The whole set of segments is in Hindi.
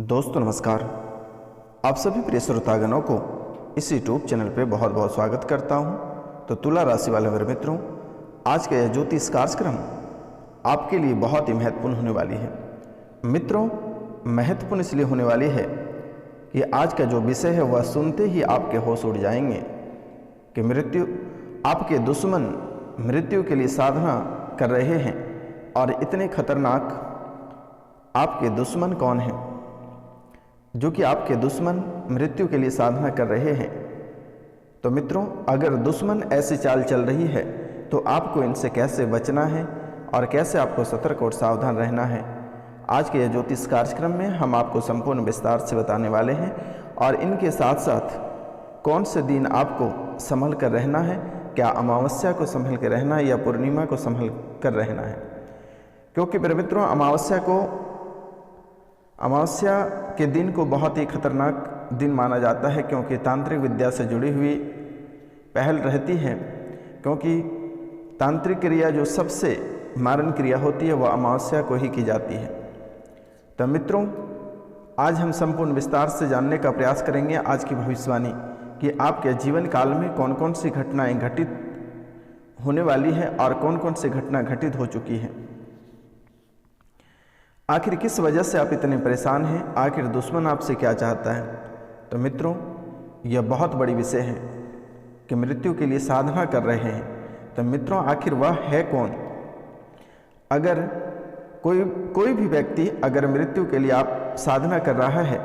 दोस्तों नमस्कार। आप सभी प्रिय श्रोतागणों को इस यूट्यूब चैनल पे बहुत बहुत स्वागत करता हूं। तो तुला राशि वाले मेरे मित्रों, आज का यह ज्योतिष कार्यक्रम आपके लिए बहुत ही महत्वपूर्ण होने वाली है। मित्रों, महत्वपूर्ण इसलिए होने वाली है कि आज का जो विषय है वह सुनते ही आपके होश उड़ जाएंगे कि आपके दुश्मन मृत्यु के लिए साधना कर रहे हैं। और इतने खतरनाक आपके दुश्मन कौन हैं जो कि आपके दुश्मन मृत्यु के लिए साधना कर रहे हैं। तो मित्रों, अगर दुश्मन ऐसी चाल चल रही है तो आपको इनसे कैसे बचना है और कैसे आपको सतर्क और सावधान रहना है, आज के यह ज्योतिष कार्यक्रम में हम आपको संपूर्ण विस्तार से बताने वाले हैं। और इनके साथ साथ कौन से दिन आपको संभल कर रहना है, क्या अमावस्या को संभल कर रहना है या पूर्णिमा को संभल कर रहना है। क्योंकि मेरे मित्रों, अमावस्या के दिन को बहुत ही खतरनाक दिन माना जाता है, क्योंकि तांत्रिक विद्या से जुड़ी हुई पहल रहती है। क्योंकि तांत्रिक क्रिया जो सबसे मारण क्रिया होती है वह अमावस्या को ही की जाती है। तो मित्रों, आज हम संपूर्ण विस्तार से जानने का प्रयास करेंगे आज की भविष्यवाणी कि आपके जीवन काल में कौन कौन सी घटनाएं घटित होने वाली है और कौन कौन सी घटना घटित हो चुकी है। आखिर किस वजह से आप इतने परेशान हैं, आखिर दुश्मन आपसे क्या चाहता है। तो मित्रों, यह बहुत बड़ी विषय है कि मृत्यु के लिए साधना कर रहे हैं। तो मित्रों, आखिर वह है कौन। अगर कोई भी व्यक्ति अगर मृत्यु के लिए आप साधना कर रहा है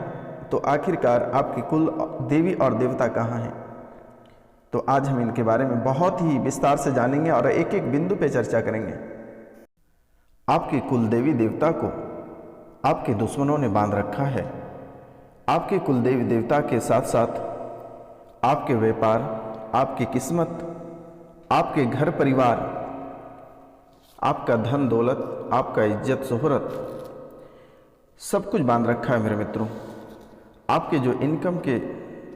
तो आखिरकार आपकी कुल देवी और देवता कहाँ हैं। तो आज हम इनके बारे में बहुत ही विस्तार से जानेंगे और एक एक बिंदु पे चर्चा करेंगे। आपकी कुल देवी देवता को आपके दुश्मनों ने बांध रखा है। आपके कुल देवी देवता के साथ साथ आपके व्यापार, आपकी किस्मत, आपके घर परिवार, आपका धन दौलत, आपका इज्जत शोहरत, सब कुछ बांध रखा है मेरे मित्रों। आपके जो इनकम के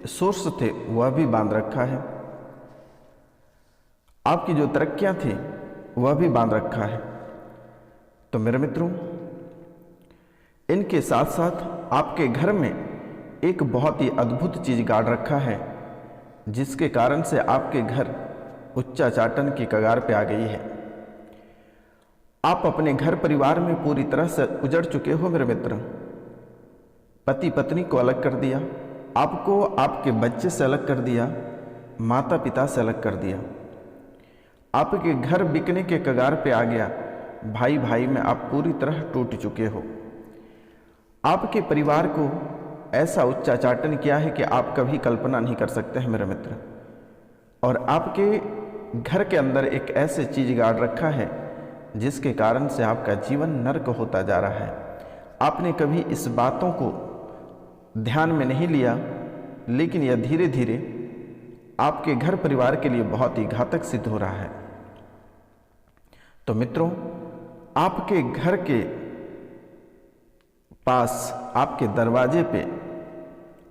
सोर्स थे वह भी बांध रखा है। आपकी जो तरक्कियां थी वह भी बांध रखा है। तो मेरे मित्रों, इनके साथ साथ आपके घर में एक बहुत ही अद्भुत चीज गाड़ रखा है, जिसके कारण से आपके घर उच्चाचाटन की कगार पे आ गई है। आप अपने घर परिवार में पूरी तरह से उजड़ चुके हो मेरे मित्र। पति पत्नी को अलग कर दिया, आपको आपके बच्चे से अलग कर दिया, माता पिता से अलग कर दिया। आपके घर बिकने के कगार पे आ गया। भाई भाई में आप पूरी तरह टूट चुके हो। आपके परिवार को ऐसा उच्चाचाटन किया है कि आप कभी कल्पना नहीं कर सकते हैं मेरे मित्र। और आपके घर के अंदर एक ऐसी चीज गाड़ रखा है जिसके कारण से आपका जीवन नरक होता जा रहा है। आपने कभी इस बातों को ध्यान में नहीं लिया, लेकिन यह धीरे धीरे आपके घर परिवार के लिए बहुत ही घातक सिद्ध हो रहा है। तो मित्रों, आपके घर के पास, आपके दरवाजे पे,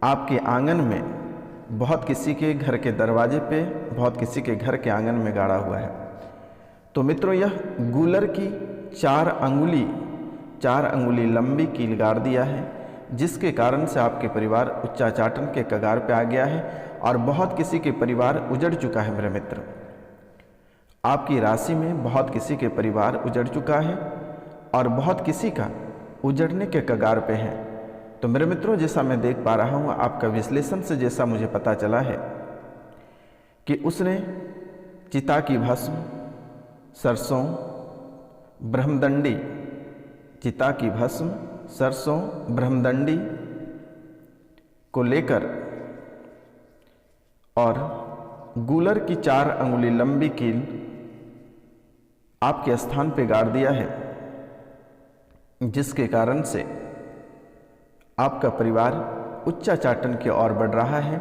आपके आंगन में, बहुत किसी के घर के दरवाजे पे, बहुत किसी के घर के आंगन में गाड़ा हुआ है। तो मित्रों, यह गूलर की 4 अंगुली लंबी कील गाड़ दिया है, जिसके कारण से आपके परिवार उच्चाचाटन के कगार पे आ गया है और बहुत किसी के परिवार उजड़ चुका है मेरे मित्र। आपकी राशि में बहुत किसी के परिवार उजड़ चुका है और बहुत किसी का उजड़ने के कगार पे है। तो मेरे मित्रों, जैसा मैं देख पा रहा हूँ, आपका विश्लेषण से जैसा मुझे पता चला है कि उसने चिता की भस्म, सरसों, ब्रह्मदंडी, चिता की भस्म, सरसों, ब्रह्मदंडी को लेकर और गूलर की 4 अंगुली लंबी कील आपके स्थान पे गाड़ दिया है, जिसके कारण से आपका परिवार उच्चाचाटन की ओर बढ़ रहा है।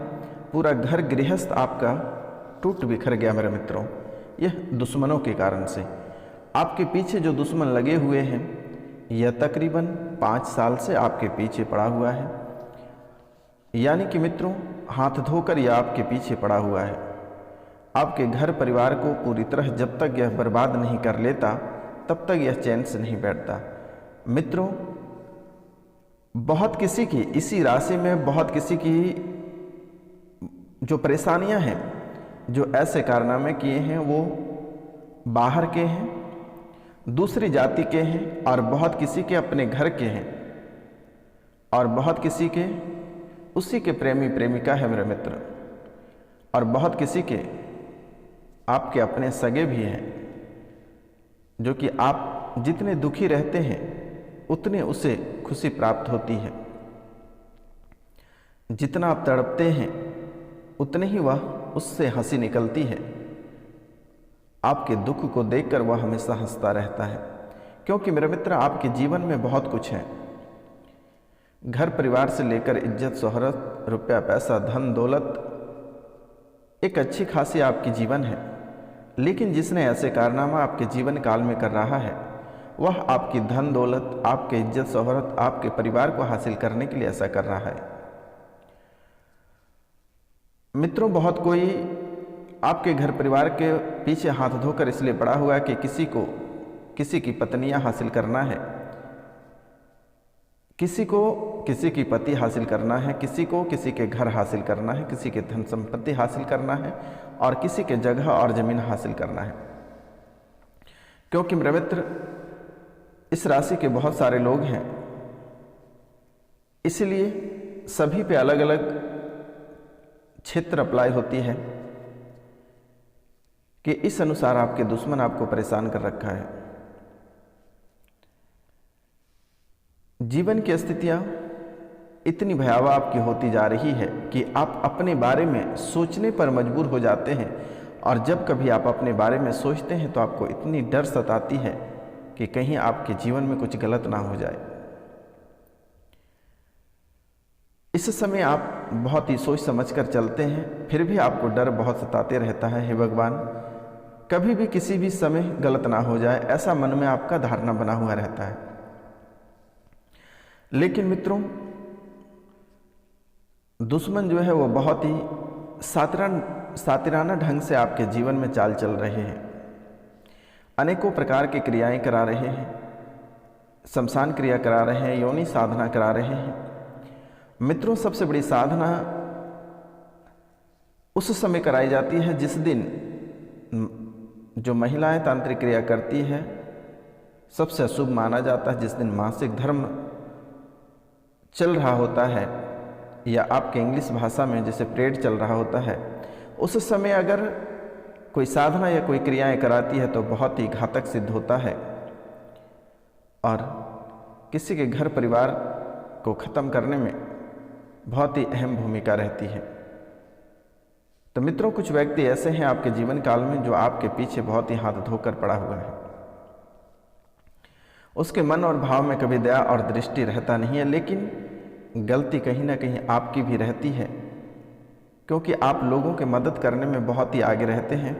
पूरा घर गृहस्थ आपका टूट बिखर गया मेरे मित्रों, यह दुश्मनों के कारण से। आपके पीछे जो दुश्मन लगे हुए हैं, यह तकरीबन 5 साल से आपके पीछे पड़ा हुआ है। यानी कि मित्रों, हाथ धोकर यह आपके पीछे पड़ा हुआ है। आपके घर परिवार को पूरी तरह जब तक यह बर्बाद नहीं कर लेता तब तक यह चैन से नहीं बैठता। मित्रों, बहुत किसी की इसी राशि में बहुत किसी की जो परेशानियां हैं, जो ऐसे कारनामे किए हैं वो बाहर के हैं, दूसरी जाति के हैं, और बहुत किसी के अपने घर के हैं, और बहुत किसी के उसी के प्रेमी प्रेमिका है मेरे मित्र, और बहुत किसी के आपके अपने सगे भी हैं, जो कि आप जितने दुखी रहते हैं उतने उसे खुशी प्राप्त होती है। जितना आप तड़पते हैं उतने ही वह उससे हंसी निकलती है। आपके दुख को देखकर वह हमेशा हंसता रहता है, क्योंकि मेरे मित्र आपके जीवन में बहुत कुछ है। घर परिवार से लेकर इज्जत शोहरत, रुपया पैसा, धन दौलत, एक अच्छी खासी आपकी जीवन है। लेकिन जिसने ऐसे कारनामा आपके जीवन काल में कर रहा है, वह आपकी धन दौलत, आपके इज्जत शोहरत, आपके परिवार को हासिल करने के लिए ऐसा कर रहा है। मित्रों, बहुत कोई आपके घर परिवार के पीछे हाथ धोकर इसलिए पड़ा हुआ है कि किसी को किसी की पत्नियां हासिल करना है, किसी को किसी की पति हासिल करना है, किसी को किसी के घर हासिल करना है, किसी के धन संपत्ति हासिल करना है, और किसी के जगह और ज़मीन हासिल करना है। क्योंकि मेरे मित्र इस राशि के बहुत सारे लोग हैं, इसलिए सभी पे अलग अलग क्षेत्र अप्लाई होती है कि इस अनुसार आपके दुश्मन आपको परेशान कर रखा है। जीवन की स्थितियां इतनी भयावह आपकी होती जा रही है कि आप अपने बारे में सोचने पर मजबूर हो जाते हैं, और जब कभी आप अपने बारे में सोचते हैं तो आपको इतनी डर सताती है कि कहीं आपके जीवन में कुछ गलत ना हो जाए। इस समय आप बहुत ही सोच समझ कर चलते हैं, फिर भी आपको डर बहुत सताते रहता है। हे भगवान, कभी भी किसी भी समय गलत ना हो जाए, ऐसा मन में आपका धारणा बना हुआ रहता है। लेकिन मित्रों, दुश्मन जो है वो बहुत ही सातिराना ढंग से आपके जीवन में चाल चल रहे हैं। अनेकों प्रकार की क्रियाएं करा रहे हैं, शमशान क्रिया करा रहे हैं, योनि साधना करा रहे हैं। मित्रों, सबसे बड़ी साधना उस समय कराई जाती है जिस दिन जो महिलाएं तांत्रिक क्रिया करती है, सबसे अशुभ माना जाता है जिस दिन मासिक धर्म चल रहा होता है, या आपके इंग्लिश भाषा में जैसे पीरियड चल रहा होता है। उस समय अगर कोई साधना या कोई क्रियाएं कराती है तो बहुत ही घातक सिद्ध होता है, और किसी के घर परिवार को ख़त्म करने में बहुत ही अहम भूमिका रहती है। तो मित्रों, कुछ व्यक्ति ऐसे हैं आपके जीवन काल में जो आपके पीछे बहुत ही हाथ धोकर पड़ा हुआ है। उसके मन और भाव में कभी दया और दृष्टि रहता नहीं है, लेकिन गलती कहीं ना कहीं आपकी भी रहती है, क्योंकि आप लोगों की मदद करने में बहुत ही आगे रहते हैं।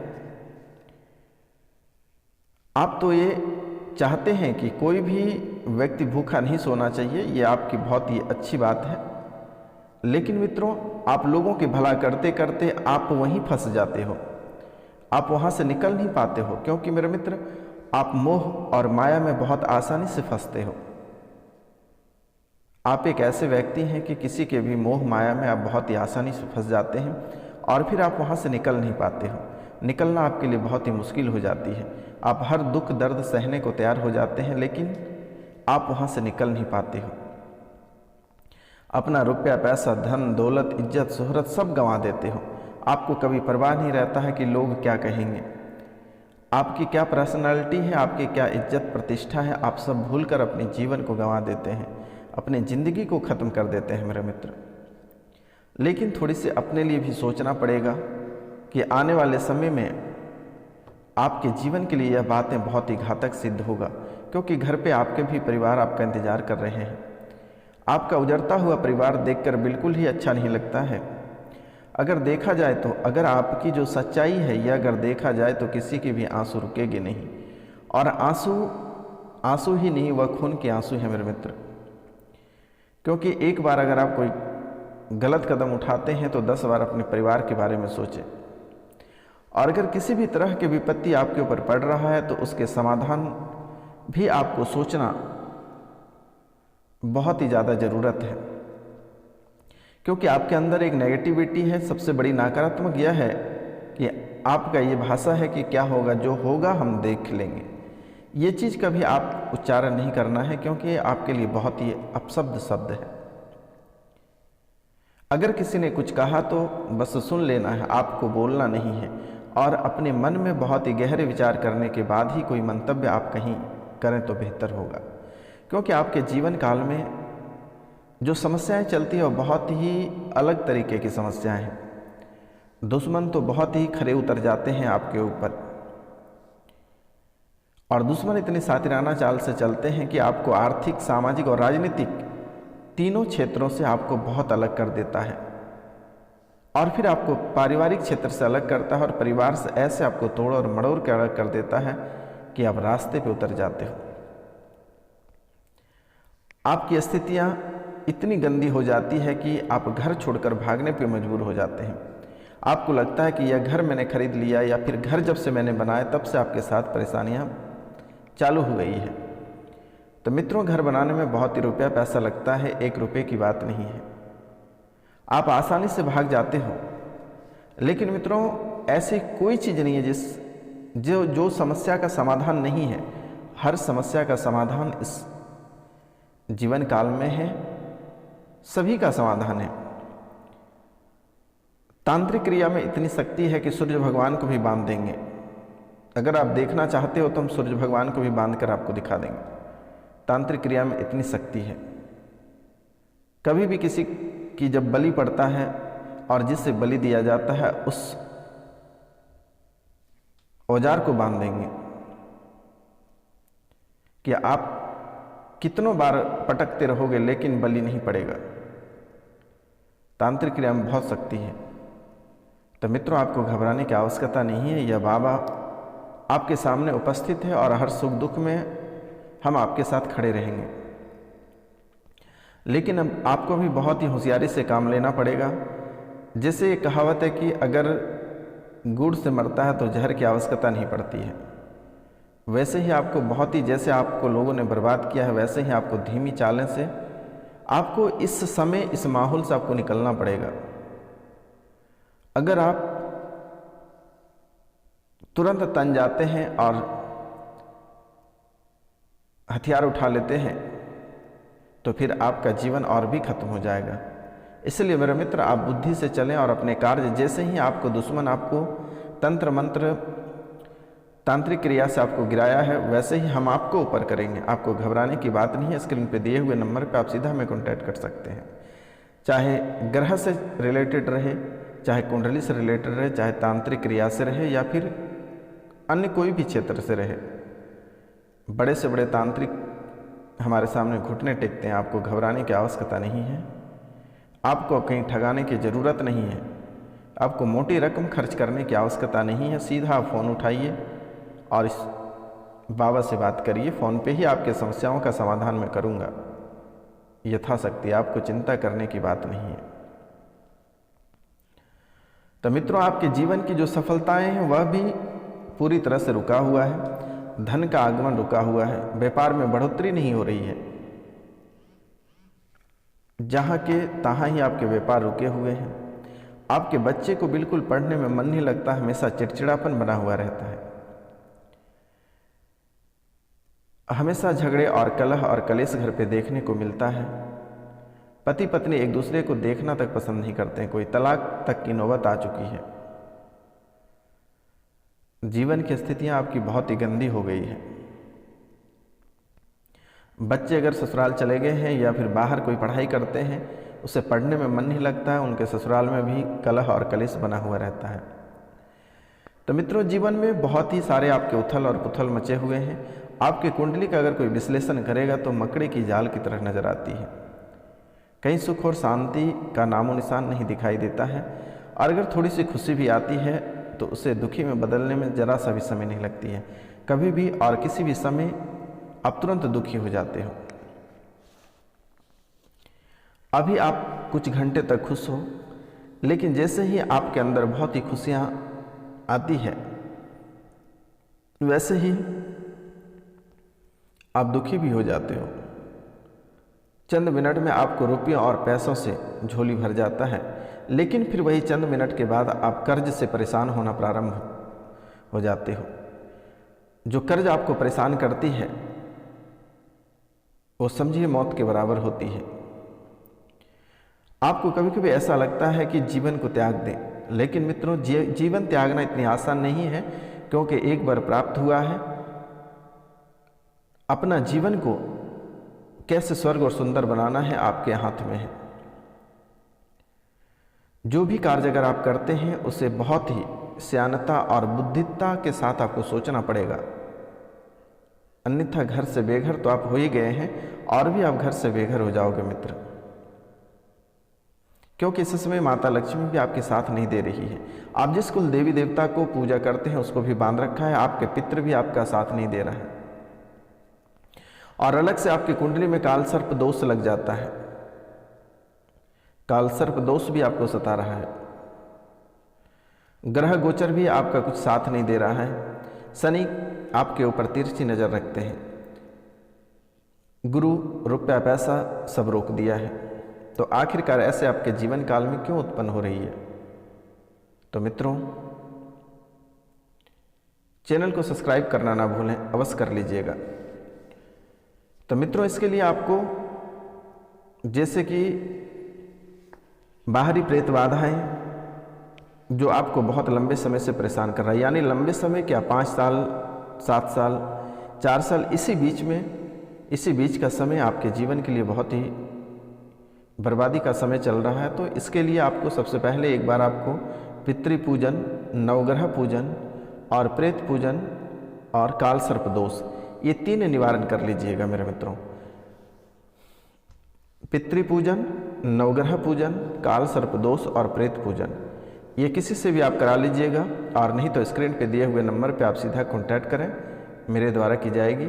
आप तो ये चाहते हैं कि कोई भी व्यक्ति भूखा नहीं सोना चाहिए, ये आपकी बहुत ही अच्छी बात है। लेकिन मित्रों, आप लोगों की भला करते करते आप वहीं फंस जाते हो, आप वहाँ से निकल नहीं पाते हो, क्योंकि मेरे मित्र आप मोह और माया में बहुत आसानी से फंसते हो। आप एक ऐसे व्यक्ति हैं कि किसी के भी मोह माया में आप बहुत ही आसानी से फंस जाते हैं, और फिर आप वहाँ से निकल नहीं पाते हो। निकलना आपके लिए बहुत ही मुश्किल हो जाती है। आप हर दुख दर्द सहने को तैयार हो जाते हैं, लेकिन आप वहाँ से निकल नहीं पाते हो। अपना रुपया पैसा, धन दौलत, इज्जत शोहरत सब गंवा देते हो। आपको कभी परवाह नहीं रहता है कि लोग क्या कहेंगे, आपकी क्या पर्सनालिटी है, आपकी क्या इज्जत प्रतिष्ठा है। आप सब भूलकर अपने जीवन को गंवा देते हैं, अपनी ज़िंदगी को ख़त्म कर देते हैं मेरे मित्र। लेकिन थोड़ी सी अपने लिए भी सोचना पड़ेगा कि आने वाले समय में आपके जीवन के लिए यह बातें बहुत ही घातक सिद्ध होगा, क्योंकि घर पे आपके भी परिवार आपका इंतज़ार कर रहे हैं। आपका उजड़ता हुआ परिवार देखकर बिल्कुल ही अच्छा नहीं लगता है। अगर देखा जाए तो, अगर आपकी जो सच्चाई है यह अगर देखा जाए तो किसी के भी आंसू रुकेंगे नहीं, और आंसू ही नहीं, वह खून के आंसू है मेरे मित्र। क्योंकि एक बार अगर आप कोई गलत कदम उठाते हैं तो 10 बार अपने परिवार के बारे में सोचें, और अगर किसी भी तरह की विपत्ति आपके ऊपर पड़ रहा है तो उसके समाधान भी आपको सोचना बहुत ही ज़्यादा ज़रूरत है, क्योंकि आपके अंदर एक नेगेटिविटी है। सबसे बड़ी नकारात्मक यह है कि आपका ये भाषा है कि क्या होगा, जो होगा हम देख लेंगे। ये चीज़ कभी आप उच्चारण नहीं करना है, क्योंकि ये आपके लिए बहुत ही अपशब्द शब्द है। अगर किसी ने कुछ कहा तो बस सुन लेना है, आपको बोलना नहीं है। और अपने मन में बहुत ही गहरे विचार करने के बाद ही कोई मंतव्य आप कहीं करें तो बेहतर होगा, क्योंकि आपके जीवन काल में जो समस्याएं चलती हैं वो बहुत ही अलग तरीके की समस्याएं हैं। दुश्मन तो बहुत ही खरे उतर जाते हैं आपके ऊपर, और दुश्मन इतनी सातिराना चाल से चलते हैं कि आपको आर्थिक, सामाजिक और राजनीतिक तीनों क्षेत्रों से आपको बहुत अलग कर देता है, और फिर आपको पारिवारिक क्षेत्र से अलग करता है, और परिवार से ऐसे आपको तोड़ और मड़ोड़ के अलग कर देता है कि आप रास्ते पे उतर जाते हो। आपकी स्थितियां इतनी गंदी हो जाती है कि आप घर छोड़कर भागने पे मजबूर हो जाते हैं। आपको लगता है कि यह घर मैंने खरीद लिया, या फिर घर जब से मैंने बनाया तब से आपके साथ परेशानियां चालू हो गई है। तो मित्रों, घर बनाने में बहुत ही रुपया पैसा लगता है, 1 रुपये की बात नहीं है। आप आसानी से भाग जाते हो, लेकिन मित्रों ऐसी कोई चीज़ नहीं है जो समस्या का समाधान नहीं है। हर समस्या का समाधान इस जीवन काल में है, सभी का समाधान है। तांत्रिक क्रिया में इतनी शक्ति है कि सूर्य भगवान को भी बांध देंगे। अगर आप देखना चाहते हो तो हम सूर्य भगवान को भी बांध कर आपको दिखा देंगे। तांत्रिक क्रिया में इतनी शक्ति है। कभी भी किसी की जब बलि पड़ता है और जिससे बलि दिया जाता है, उस औजार को बांध देंगे कि आप कितनों बार पटकते रहोगे लेकिन बलि नहीं पड़ेगा। तांत्रिक क्रिया में बहुत शक्ति है। तो मित्रों, आपको घबराने की आवश्यकता नहीं है। यह बाबा आपके सामने उपस्थित है और हर सुख दुख में हम आपके साथ खड़े रहेंगे। लेकिन अब आपको भी बहुत ही होशियारी से काम लेना पड़ेगा। जैसे ये कहावत है कि अगर गुड़ से मरता है तो जहर की आवश्यकता नहीं पड़ती है, वैसे ही आपको बहुत ही, जैसे आपको लोगों ने बर्बाद किया है, वैसे ही आपको धीमी चालें से आपको इस समय, इस माहौल से आपको निकलना पड़ेगा। अगर आप तुरंत तन जाते हैं और हथियार उठा लेते हैं तो फिर आपका जीवन और भी खत्म हो जाएगा। इसलिए मेरे मित्र, आप बुद्धि से चलें और अपने कार्य, जैसे ही आपको दुश्मन आपको तंत्र मंत्र, तांत्रिक क्रिया से आपको गिराया है, वैसे ही हम आपको ऊपर करेंगे। आपको घबराने की बात नहीं है। स्क्रीन पे दिए हुए नंबर पे आप सीधा हमें कॉन्टैक्ट कर सकते हैं। चाहे ग्रह से रिलेटेड रहे, चाहे कुंडली से रिलेटेड रहे, चाहे तांत्रिक क्रिया से रहे, या फिर अन्य कोई भी क्षेत्र से रहे। बड़े से बड़े तांत्रिक हमारे सामने घुटने टेकते हैं। आपको घबराने की आवश्यकता नहीं है। आपको कहीं ठगाने की ज़रूरत नहीं है। आपको मोटी रकम खर्च करने की आवश्यकता नहीं है। सीधा आप फ़ोन उठाइए और इस बाबा से बात करिए। फ़ोन पे ही आपके समस्याओं का समाधान मैं करूँगा यथाशक्ति। आपको चिंता करने की बात नहीं है। तो मित्रों, आपके जीवन की जो सफलताएं हैं वह भी पूरी तरह से रुका हुआ है। धन का आगमन रुका हुआ है। व्यापार में बढ़ोतरी नहीं हो रही है। जहाँ के तहाँ ही आपके व्यापार रुके हुए हैं। आपके बच्चे को बिल्कुल पढ़ने में मन नहीं लगता, हमेशा चिड़चिड़ापन बना हुआ रहता है। हमेशा झगड़े और कलह और कलेश घर पे देखने को मिलता है। पति पत्नी एक दूसरे को देखना तक पसंद नहीं करते हैं। कोई तलाक तक की नौबत आ चुकी है। जीवन की स्थितियां आपकी बहुत ही गंदी हो गई है। बच्चे अगर ससुराल चले गए हैं या फिर बाहर कोई पढ़ाई करते हैं, उसे पढ़ने में मन नहीं लगता है। उनके ससुराल में भी कलह और कलेश बना हुआ रहता है। तो मित्रों, जीवन में बहुत ही सारे आपके उथल और पुथल मचे हुए हैं। आपकी कुंडली का अगर कोई विश्लेषण करेगा तो मकड़े की जाल की तरह नजर आती है। कहीं सुख और शांति का नामो निशान नहीं दिखाई देता है। और अगर थोड़ी सी खुशी भी आती है तो उसे दुखी में बदलने में जरा सा भी समय नहीं लगती है। कभी भी और किसी भी समय आप तुरंत दुखी हो जाते हो। अभी आप कुछ घंटे तक खुश हो, लेकिन जैसे ही आपके अंदर बहुत ही खुशियां आती है, वैसे ही आप दुखी भी हो जाते हो। चंद मिनट में आपको रुपयों और पैसों से झोली भर जाता है, लेकिन फिर वही चंद मिनट के बाद आप कर्ज से परेशान होना प्रारंभ हो जाते हो। जो कर्ज आपको परेशान करती है वो समझिए मौत के बराबर होती है। आपको कभी कभी ऐसा लगता है कि जीवन को त्याग दें, लेकिन मित्रों जीवन त्यागना इतनी आसान नहीं है, क्योंकि एक बार प्राप्त हुआ है। अपना जीवन को कैसे स्वर्ग और सुंदर बनाना है आपके हाथ में है। जो भी कार्य अगर आप करते हैं उसे बहुत ही सियानता और बुद्धिता के साथ आपको सोचना पड़ेगा, अन्यथा घर से बेघर तो आप हो ही गए हैं और भी आप घर से बेघर हो जाओगे मित्र, क्योंकि इस समय माता लक्ष्मी भी आपके साथ नहीं दे रही है। आप जिस कुल देवी देवता को पूजा करते हैं उसको भी बांध रखा है, आपके पितृ भी आपका साथ नहीं दे रहा है, और अलग से आपकी कुंडली में काल सर्प दोष लग जाता है। काल सर्प दोष भी आपको सता रहा है। ग्रह गोचर भी आपका कुछ साथ नहीं दे रहा है। शनि आपके ऊपर तिरछी नजर रखते हैं। गुरु रुपया पैसा सब रोक दिया है। तो आखिरकार ऐसे आपके जीवन काल में क्यों उत्पन्न हो रही है? तो मित्रों, चैनल को सब्सक्राइब करना ना भूलें, अवश्य कर लीजिएगा। तो मित्रों, इसके लिए आपको जैसे कि बाहरी प्रेत बाधाएं जो आपको बहुत लंबे समय से परेशान कर रहा है, यानी लंबे समय क्या 5 साल 7 साल 4 साल, इसी बीच का समय आपके जीवन के लिए बहुत ही बर्बादी का समय चल रहा है। तो इसके लिए आपको सबसे पहले एक बार आपको पितृपूजन, नवग्रह पूजन और प्रेत पूजन और काल सर्प दोष, ये 3 निवारण कर लीजिएगा मेरे मित्रों। पितृपूजन, नवग्रह पूजन, काल सर्प दोष और प्रेत पूजन, ये किसी से भी आप करा लीजिएगा, और नहीं तो स्क्रीन पे दिए हुए नंबर पे आप सीधा कांटेक्ट करें, मेरे द्वारा की जाएगी।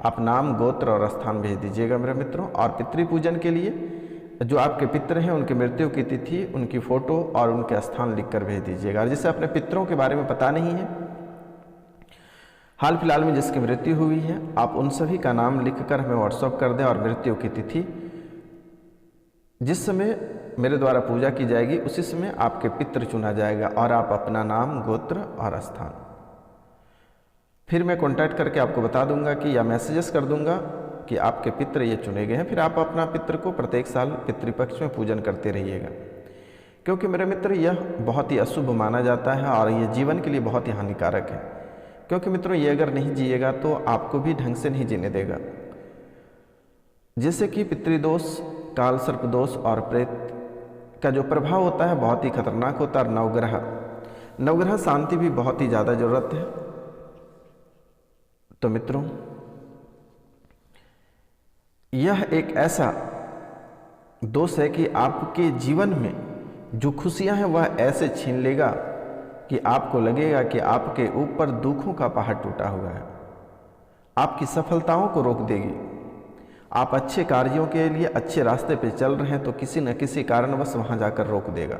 आप नाम, गोत्र और स्थान भेज दीजिएगा मेरे मित्रों। और पितृपूजन के लिए जो आपके पितृ हैं उनकी मृत्यु की तिथि, उनकी फ़ोटो और उनके स्थान लिखकर भेज दीजिएगा। और जिससे अपने पितरों के बारे में पता नहीं है, हाल फिलहाल में जिसकी मृत्यु हुई है, आप उन सभी का नाम लिखकर हमें व्हाट्सअप कर दें, और मृत्यु की तिथि जिस समय मेरे द्वारा पूजा की जाएगी उसी समय आपके पितृ चुना जाएगा, और आप अपना नाम, गोत्र और स्थान फिर मैं कांटेक्ट करके आपको बता दूंगा कि, या मैसेजेस कर दूंगा कि आपके पितृ ये चुने गए हैं। फिर आप अपना पितृ को प्रत्येक साल पितृपक्ष में पूजन करते रहिएगा, क्योंकि मेरे मित्र यह बहुत ही अशुभ माना जाता है और ये जीवन के लिए बहुत ही हानिकारक है। क्योंकि मित्रों, ये अगर नहीं जिएगा तो आपको भी ढंग से नहीं जीने देगा। जैसे कि पितृदोष, काल सर्प दोष और प्रेत का जो प्रभाव होता है बहुत ही खतरनाक होता है। नवग्रह शांति भी बहुत ही ज़्यादा ज़रूरत है। तो मित्रों, यह एक ऐसा दोष है कि आपके जीवन में जो खुशियां हैं वह ऐसे छीन लेगा कि आपको लगेगा कि आपके ऊपर दुखों का पहाड़ टूटा हुआ है। आपकी सफलताओं को रोक देगी। आप अच्छे कार्यों के लिए अच्छे रास्ते पे चल रहे हैं तो किसी न किसी कारणवश वहां जाकर रोक देगा।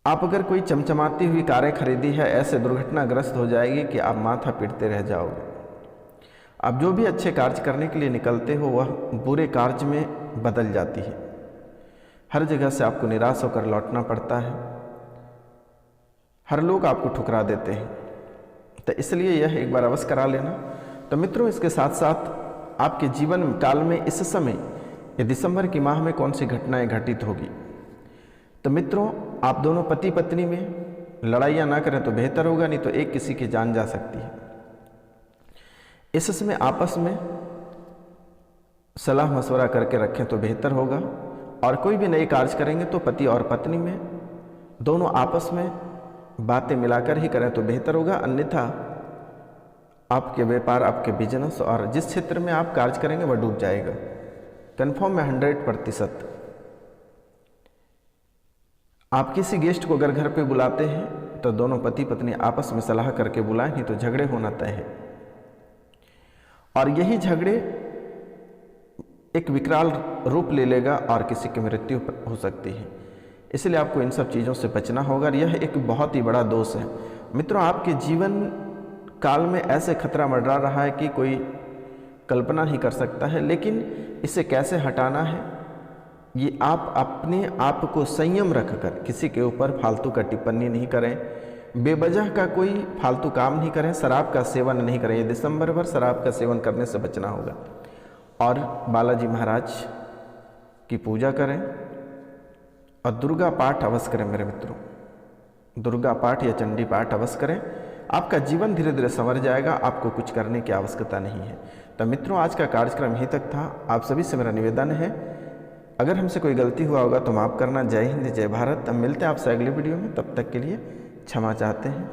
आप अगर कोई चमचमाती हुई कारें खरीदी है, ऐसे दुर्घटनाग्रस्त हो जाएगी कि आप माथा पीटते रह जाओगे। आप जो भी अच्छे कार्य करने के लिए निकलते हो वह बुरे कार्य में बदल जाती है। हर जगह से आपको निराश होकर लौटना पड़ता है। हर लोग आपको ठुकरा देते हैं। तो इसलिए यह एक बार अवश्य करा लेना। तो मित्रों, इसके साथ साथ आपके जीवन काल में इस समय ये दिसंबर की माह में कौन सी घटनाएं घटित होगी? तो मित्रों, आप दोनों पति पत्नी में लड़ाइयाँ ना करें तो बेहतर होगा, नहीं तो एक किसी की जान जा सकती है। इस समय आपस में सलाह मशवरा करके रखें तो बेहतर होगा। और कोई भी नए कार्य करेंगे तो पति और पत्नी में दोनों आपस में बातें मिलाकर ही करें तो बेहतर होगा, अन्यथा आपके व्यापार, आपके बिजनेस और जिस क्षेत्र में आप कार्य करेंगे वह डूब जाएगा। कन्फर्म है 100%। आप किसी गेस्ट को अगर घर पे बुलाते हैं तो दोनों पति पत्नी आपस में सलाह करके बुलाएं, नहीं तो झगड़े होना तय है। और यही झगड़े एक विकराल रूप ले लेगा और किसी की मृत्यु हो सकती है। इसलिए आपको इन सब चीज़ों से बचना होगा। और यह एक बहुत ही बड़ा दोष है मित्रों। आपके जीवन काल में ऐसे खतरा मंडरा रहा है कि कोई कल्पना ही कर सकता है। लेकिन इसे कैसे हटाना है, ये आप अपने आप को संयम रखकर किसी के ऊपर फालतू का टिप्पणी नहीं करें, बेवजह का कोई फालतू काम नहीं करें, शराब का सेवन नहीं करें। ये दिसंबर भर शराब का सेवन करने से बचना होगा। और बालाजी महाराज की पूजा करें और दुर्गा पाठ अवश्य करें मेरे मित्रों। दुर्गा पाठ या चंडी पाठ अवश्य करें, आपका जीवन धीरे धीरे संवर जाएगा, आपको कुछ करने की आवश्यकता नहीं है। तो मित्रों, आज का कार्यक्रम यहीं तक था। आप सभी से मेरा निवेदन है, अगर हमसे कोई गलती हुआ होगा तो माफ़ करना। जय हिंद, जय भारत। हम मिलते हैं आपसे अगले वीडियो में, तब तक के लिए क्षमा चाहते हैं।